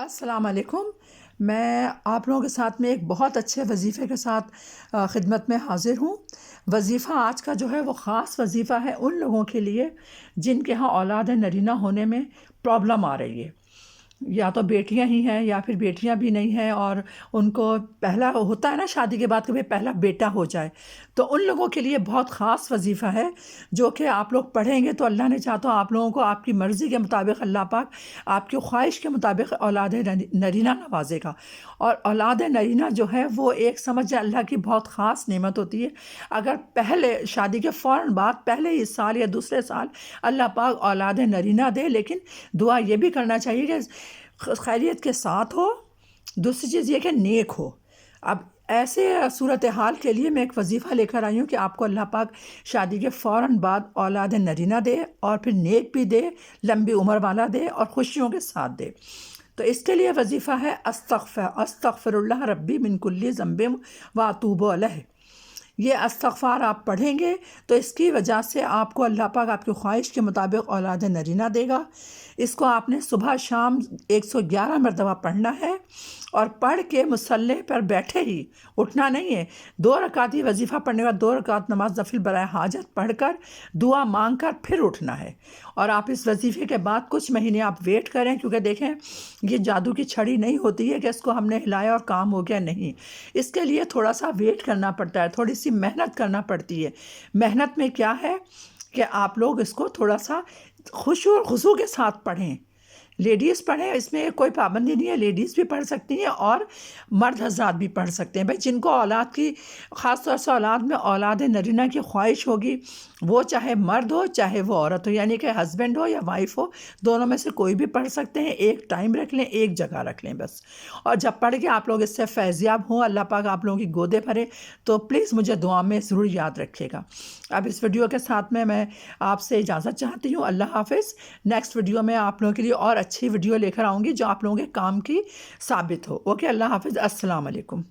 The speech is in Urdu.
السلام علیکم۔ میں آپ لوگوں کے ساتھ میں ایک بہت اچھے وظیفے کے ساتھ خدمت میں حاضر ہوں۔ وظیفہ آج کا جو ہے وہ خاص وظیفہ ہے ان لوگوں کے لیے جن کے ہاں اولاد نرینہ ہونے میں پرابلم آ رہی ہے، یا تو بیٹیاں ہی ہیں یا پھر بیٹیاں بھی نہیں ہیں، اور ان کو پہلا ہوتا ہے نا شادی کے بعد کہ بھئی پہلا بیٹا ہو جائے، تو ان لوگوں کے لیے بہت خاص وظیفہ ہے جو کہ آپ لوگ پڑھیں گے تو اللہ نے چاہا تو آپ لوگوں کو آپ کی مرضی کے مطابق اللہ پاک آپ کی خواہش کے مطابق اولاد نرینہ نوازے گا۔ اور اولاد نرینہ جو ہے وہ ایک سمجھ جائے اللہ کی بہت خاص نعمت ہوتی ہے۔ اگر پہلے شادی کے فوراً بعد پہلے ہی سال یا دوسرے سال اللہ پاک اولاد نرینہ دے، لیکن دعا یہ بھی کرنا چاہیے کہ خیریت کے ساتھ ہو، دوسری چیز یہ کہ نیک ہو۔ اب ایسے صورتحال کے لیے میں ایک وظیفہ لے کر آئی ہوں کہ آپ کو اللہ پاک شادی کے فوراً بعد اولاد نرینہ دے، اور پھر نیک بھی دے، لمبی عمر والا دے، اور خوشیوں کے ساتھ دے۔ تو اس کے لیے وظیفہ ہے استغفر اللہ ربی من کل ذنب واتوب الیہ۔ یہ استغفار آپ پڑھیں گے تو اس کی وجہ سے آپ کو اللہ پاک آپ کی خواہش کے مطابق اولاد نرینہ دے گا۔ اس کو آپ نے صبح شام 111 مرتبہ پڑھنا ہے، اور پڑھ کے مصلی پر بیٹھے ہی اٹھنا نہیں ہے۔ 2 رکعت ہی وظیفہ پڑھنے کا، 2 رکعت نماز نفل برائے حاجت پڑھ کر دعا مانگ کر پھر اٹھنا ہے۔ اور آپ اس وظیفے کے بعد کچھ مہینے آپ ویٹ کریں، کیونکہ دیکھیں یہ جادو کی چھڑی نہیں ہوتی ہے کہ اس کو ہم نے ہلایا اور کام ہو گیا، نہیں۔ اس کے لیے تھوڑا سا ویٹ کرنا پڑتا ہے، تھوڑی سی محنت کرنا پڑتی ہے۔ محنت میں کیا ہے کہ آپ لوگ اس کو تھوڑا سا خشوع اور خضوع کے ساتھ پڑھیں۔ لیڈیز پڑھیں، اس میں کوئی پابندی نہیں ہے، لیڈیز بھی پڑھ سکتی ہیں اور مرد حضرات بھی پڑھ سکتے ہیں۔ بھائی جن کو اولاد کی، خاص طور سے اولاد میں اولاد نرینہ کی خواہش ہوگی، وہ چاہے مرد ہو چاہے وہ عورت ہو، یعنی کہ ہسبینڈ ہو یا وائف ہو، دونوں میں سے کوئی بھی پڑھ سکتے ہیں۔ ایک ٹائم رکھ لیں، ایک جگہ رکھ لیں بس، اور جب پڑھ کے آپ لوگ اس سے فیضیاب ہوں، اللہ پاک آپ لوگوں کی گودے بھرے، تو پلیز مجھے دعا میں ضرور یاد رکھیے گا۔ اب اس ویڈیو کے ساتھ میں آپ سے اجازت چاہتی ہوں۔ اللہ حافظ۔ نیکسٹ ویڈیو میں آپ لوگوں کے لیے اور اچھی ویڈیو لے کر آؤں گی جو آپ لوگوں کے کام کی ثابت ہو۔ اوکے، اللہ حافظ، السلام علیکم۔